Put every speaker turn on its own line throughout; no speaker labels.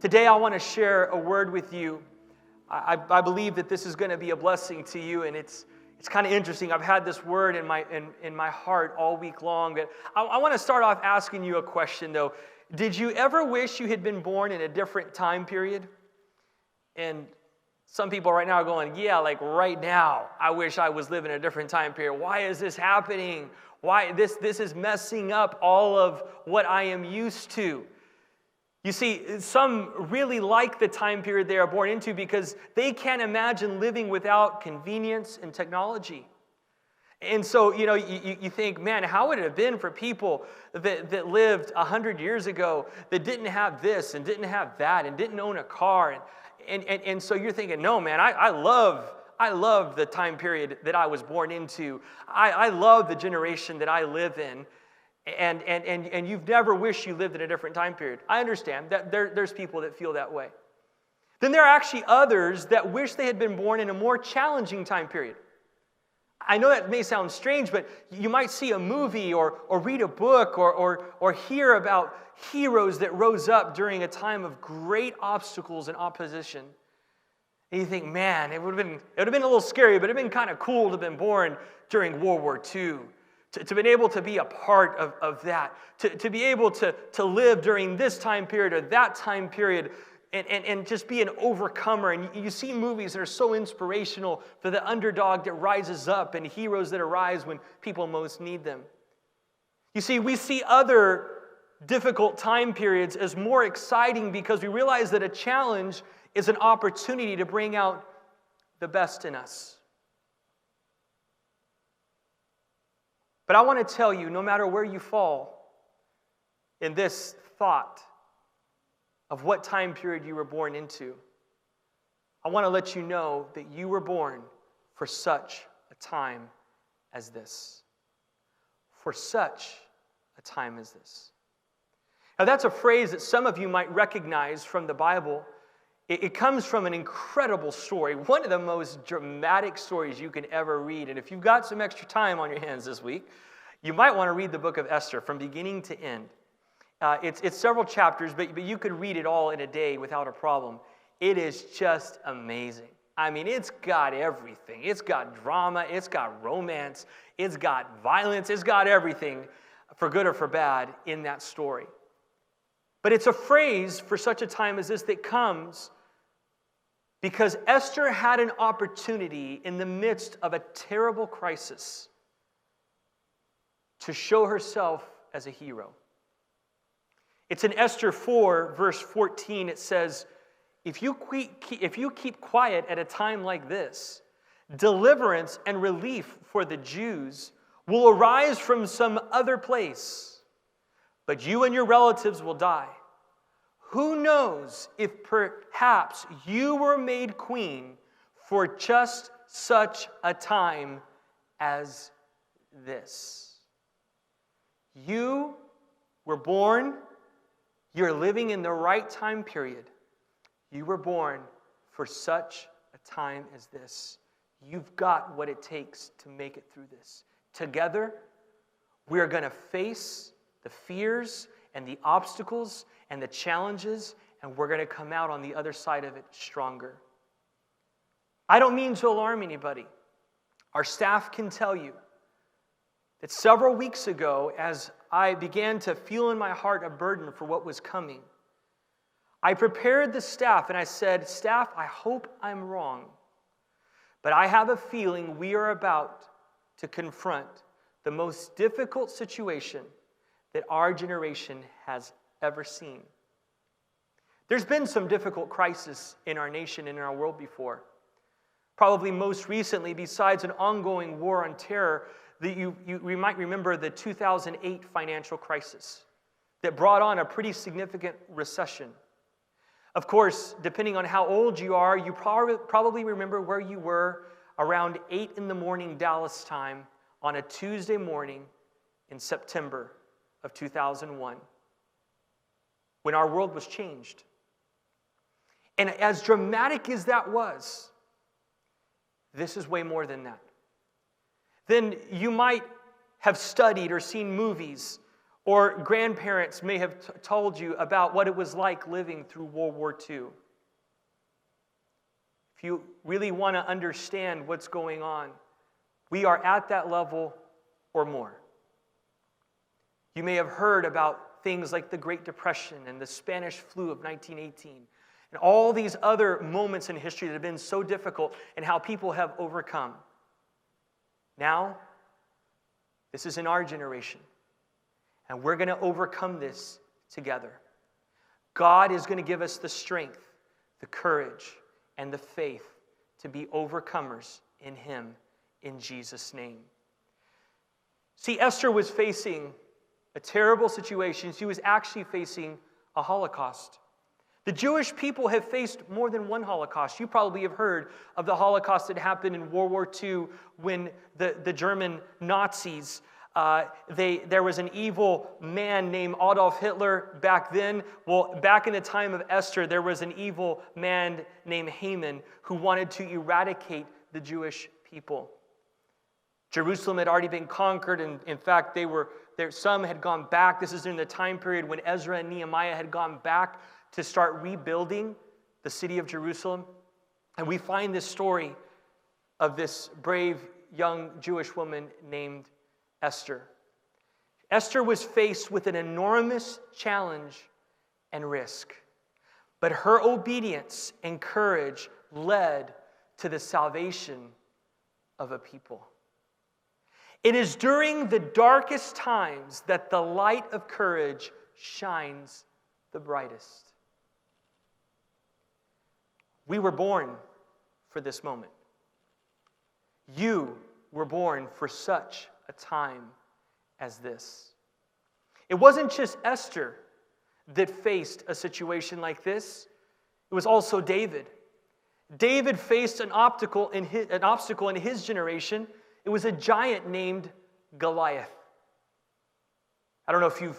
Today I want to share a word with you. I believe that this is going to be a blessing to you, and it's kind of interesting. I've had this word in my heart all week long. But I want to start off asking you a question, though. Did you ever wish you had been born in a different time period? And some people right now are going, yeah, like right now, I wish I was living in a different time period. Why is this happening? Why this is messing up all of what I am used to? You see, some really like the time period they are born into because they can't imagine living without convenience and technology. And so, you think, man, how would it have been for people that lived 100 years ago that didn't have this and didn't have that and didn't own a car? And so you're thinking, no, man, I love the time period that I was born into. I love the generation that I live in. And you've never wished you lived in a different time period. I understand that there's people that feel that way. Then there are actually others that wish they had been born in a more challenging time period. I know that may sound strange, but you might see a movie or read a book or hear about heroes that rose up during a time of great obstacles and opposition. And you think, man, it would have been a little scary, but it would have been kind of cool to have been born during World War II. To be able to be a part of that, to be able to live during this time period or that time period and just be an overcomer. And you see movies that are so inspirational for the underdog that rises up and heroes that arise when people most need them. You see, we see other difficult time periods as more exciting because we realize that a challenge is an opportunity to bring out the best in us. But I want to tell you, no matter where you fall in this thought of what time period you were born into, I want to let you know that you were born for such a time as this. For such a time as this. Now that's a phrase that some of you might recognize from the Bible. It comes from an incredible story, one of the most dramatic stories you can ever read. And if you've got some extra time on your hands this week, you might want to read the book of Esther from beginning to end. It's several chapters, but you could read it all in a day without a problem. It is just amazing. I mean, it's got everything. It's got drama, it's got romance, it's got violence, it's got everything, for good or for bad, in that story. But it's a phrase for such a time as this that comes because Esther had an opportunity in the midst of a terrible crisis to show herself as a hero. It's in Esther 4, verse 14. It says, if you keep quiet at a time like this, deliverance and relief for the Jews will arise from some other place, but you and your relatives will die. Who knows if perhaps you were made queen for just such a time as this? You were born, you're living in the right time period. You were born for such a time as this. You've got what it takes to make it through this. Together, we are going to face the fears and the obstacles and the challenges, and we're going to come out on the other side of it stronger. I don't mean to alarm anybody. Our staff can tell you that several weeks ago, as I began to feel in my heart a burden for what was coming, I prepared the staff and I said, staff, I hope I'm wrong, but I have a feeling we are about to confront the most difficult situation that our generation has ever seen. There's been some difficult crises in our nation and in our world before. Probably most recently, besides an ongoing war on terror, we might remember the 2008 financial crisis that brought on a pretty significant recession. Of course, depending on how old you are, you probably remember where you were around 8 a.m. Dallas time on a Tuesday morning in September of 2001, when our world was changed. And as dramatic as that was, this is way more than that. Then you might have studied or seen movies Or grandparents may have told you about what it was like living through World War II. If you really want to understand what's going on, we are at that level or more. You may have heard about things like the Great Depression and the Spanish flu of 1918 and all these other moments in history that have been so difficult and how people have overcome. Now, this is in our generation, and we're going to overcome this together. God is going to give us the strength, the courage, and the faith to be overcomers in Him, in Jesus' name. See, Esther was facing a terrible situation. She was actually facing a Holocaust. The Jewish people have faced more than one Holocaust. You probably have heard of the Holocaust that happened in World War II when the German Nazis, there was an evil man named Adolf Hitler back then. Well, back in the time of Esther, there was an evil man named Haman who wanted to eradicate the Jewish people. Jerusalem had already been conquered, and in fact, some had gone back. This is during the time period when Ezra and Nehemiah had gone back to start rebuilding the city of Jerusalem. And we find this story of this brave young Jewish woman named Esther. Esther was faced with an enormous challenge and risk, but her obedience and courage led to the salvation of a people. It is during the darkest times that the light of courage shines the brightest. We were born for this moment. You were born for such a time as this. It wasn't just Esther that faced a situation like this. It was also David. David faced an obstacle in his generation. It was a giant named Goliath. I don't know if you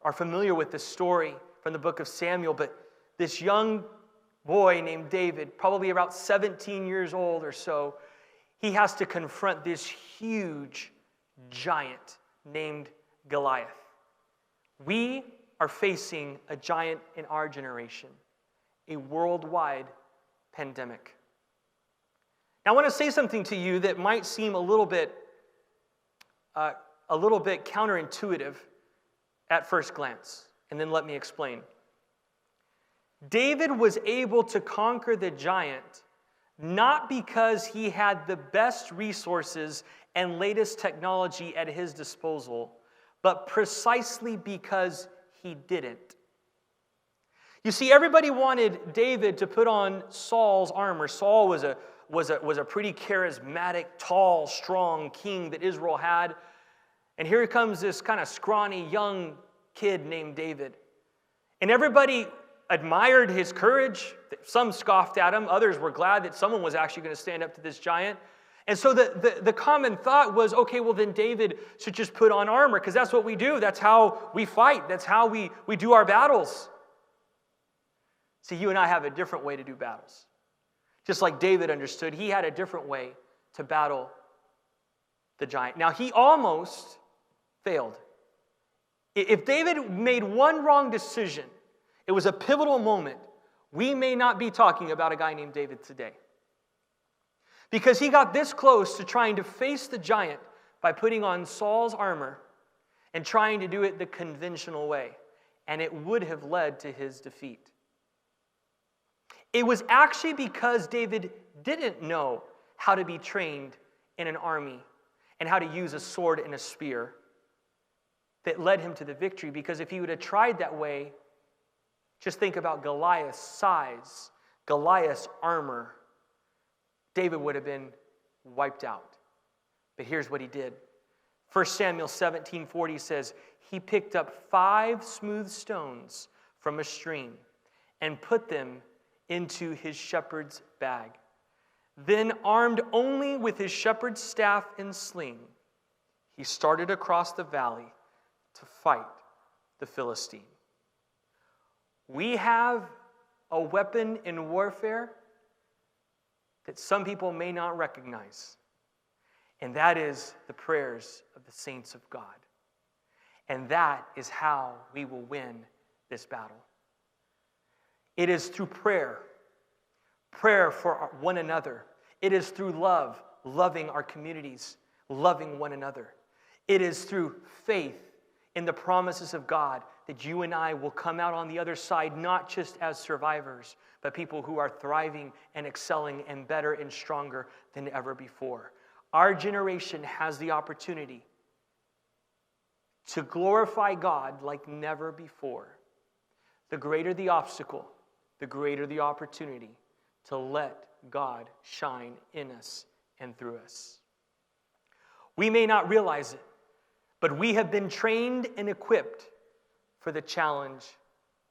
are familiar with this story from the book of Samuel, but this young boy named David, probably about 17 years old or so, he has to confront this huge giant named Goliath. We are facing a giant in our generation, a worldwide pandemic. Now, I want to say something to you that might seem a little bit counterintuitive at first glance, and then let me explain. David was able to conquer the giant not because he had the best resources and latest technology at his disposal, but precisely because he didn't. You see, everybody wanted David to put on Saul's armor. Saul was a pretty charismatic, tall, strong king that Israel had. And here comes this kind of scrawny young kid named David. And everybody admired his courage. Some scoffed at him. Others were glad that someone was actually going to stand up to this giant. And so the common thought was, okay, well then David should just put on armor because that's what we do. That's how we fight. That's how we do our battles. See, you and I have a different way to do battles. Just like David understood, he had a different way to battle the giant. Now, he almost failed. If David made one wrong decision, it was a pivotal moment, we may not be talking about a guy named David today. Because he got this close to trying to face the giant by putting on Saul's armor and trying to do it the conventional way. And it would have led to his defeat. It was actually because David didn't know how to be trained in an army and how to use a sword and a spear that led him to the victory. Because if he would have tried that way, just think about Goliath's size, Goliath's armor. David would have been wiped out. But here's what he did. 1 Samuel 17:40 says, he picked up 5 smooth stones from a stream and put them into his shepherd's bag. Then, armed only with his shepherd's staff and sling, he started across the valley to fight the Philistine. We have a weapon in warfare that some people may not recognize, and that is the prayers of the saints of God. And that is how we will win this battle. It is through prayer for one another. It is through love, loving our communities, loving one another. It is through faith in the promises of God that you and I will come out on the other side, not just as survivors, but people who are thriving and excelling and better and stronger than ever before. Our generation has the opportunity to glorify God like never before. The greater the obstacle, the greater the opportunity to let God shine in us and through us. We may not realize it, but we have been trained and equipped for the challenge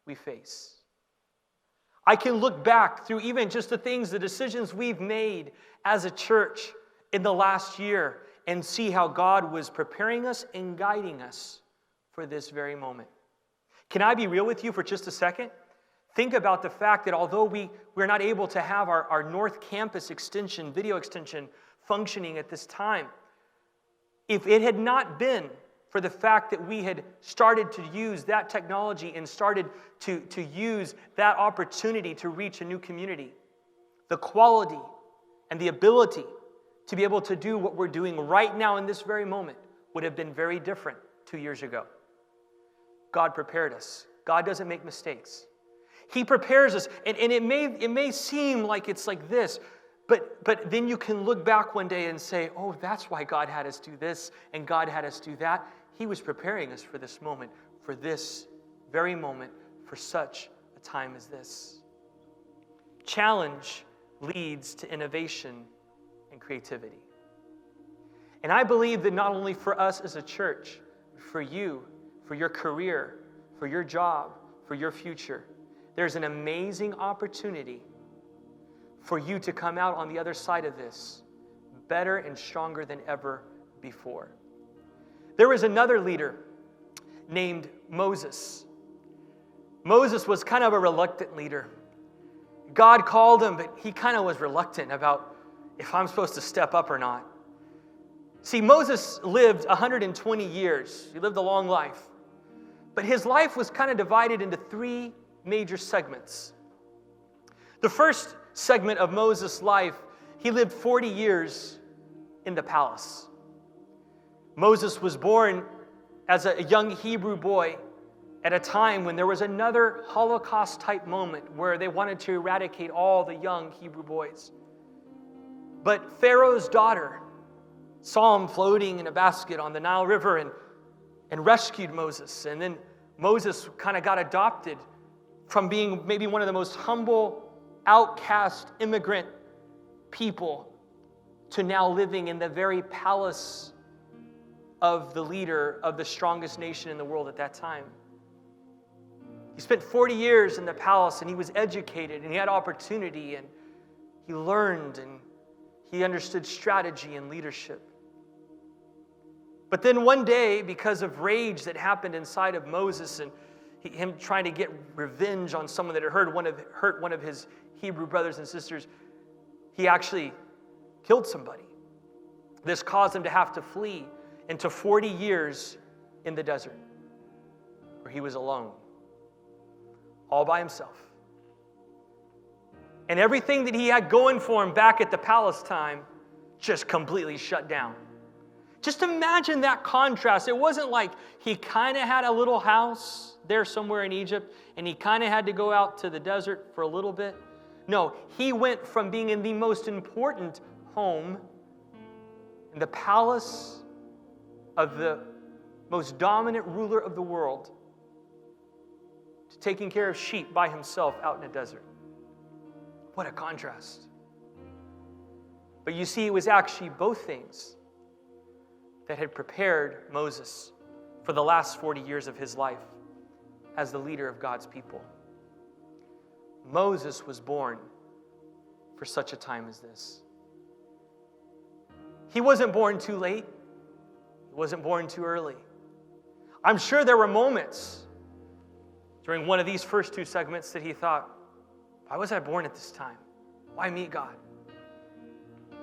we face. I can look back through even just the decisions we've made as a church in the last year and see how God was preparing us and guiding us for this very moment. Can I be real with you for just a second? Think about the fact that although we're not able to have our North Campus extension, video extension, functioning at this time, if it had not been for the fact that we had started to use that technology and started to use that opportunity to reach a new community, the quality and the ability to be able to do what we're doing right now in this very moment would have been very different 2 years ago. God prepared us. God doesn't make mistakes. He prepares us, and it may seem like it's like this, but then you can look back one day and say, oh, that's why God had us do this and God had us do that. He was preparing us for this moment, for this very moment, for such a time as this. Challenge leads to innovation and creativity. And I believe that not only for us as a church, for you, for your career, for your job, for your future, there's an amazing opportunity for you to come out on the other side of this better and stronger than ever before. There was another leader named Moses. Moses was kind of a reluctant leader. God called him, but he kind of was reluctant about if I'm supposed to step up or not. See, Moses lived 120 years. He lived a long life. But his life was kind of divided into 3 major segments. The first segment of Moses' life, he lived 40 years in the palace. Moses was born as a young Hebrew boy at a time when there was another Holocaust-type moment where they wanted to eradicate all the young Hebrew boys. But Pharaoh's daughter saw him floating in a basket on the Nile River and rescued Moses. And then Moses kind of got adopted from being maybe one of the most humble, outcast immigrant people to now living in the very palace of the leader of the strongest nation in the world at that time. He spent 40 years in the palace, and he was educated, and he had opportunity, and he learned, and he understood strategy and leadership. But then one day, because of rage that happened inside of Moses and him trying to get revenge on someone that had hurt one of his Hebrew brothers and sisters, he actually killed somebody. This caused him to have to flee into 40 years in the desert, where he was alone, all by himself. And everything that he had going for him back at the palace time just completely shut down. Just imagine that contrast. It wasn't like he kind of had a little house there somewhere in Egypt and he kind of had to go out to the desert for a little bit. No, he went from being in the most important home, in the palace of the most dominant ruler of the world, to taking care of sheep by himself out in a desert. What a contrast. But you see, it was actually both things that had prepared Moses for the last 40 years of his life as the leader of God's people. Moses was born for such a time as this. He wasn't born too late. He wasn't born too early. I'm sure there were moments during one of these first 2 segments that he thought, why was I born at this time? Why me, God?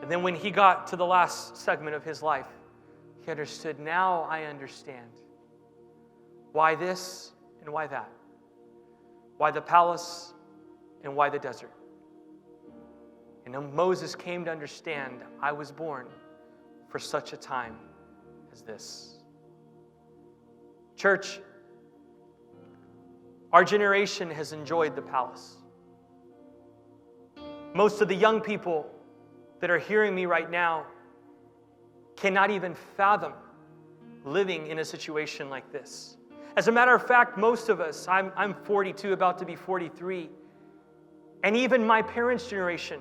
And then when he got to the last segment of his life, he understood, now I understand. Why this and why that? Why the palace and why the desert? And then Moses came to understand, I was born for such a time as this. Church, our generation has enjoyed the palace. Most of the young people that are hearing me right now cannot even fathom living in a situation like this. As a matter of fact, most of us, I'm 42, about to be 43, and even my parents' generation,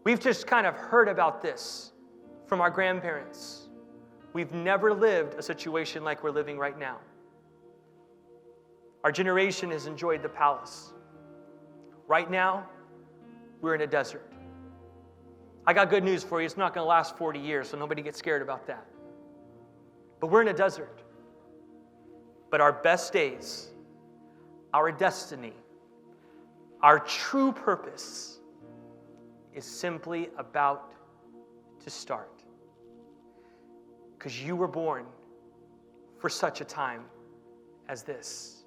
we've just kind of heard about this from our grandparents. We've never lived a situation like we're living right now. Our generation has enjoyed the palace. Right now, we're in a desert. I got good news for you. It's not going to last 40 years, so nobody gets scared about that. But we're in a desert. But our best days, our destiny, our true purpose is simply about to start. Because you were born for such a time as this.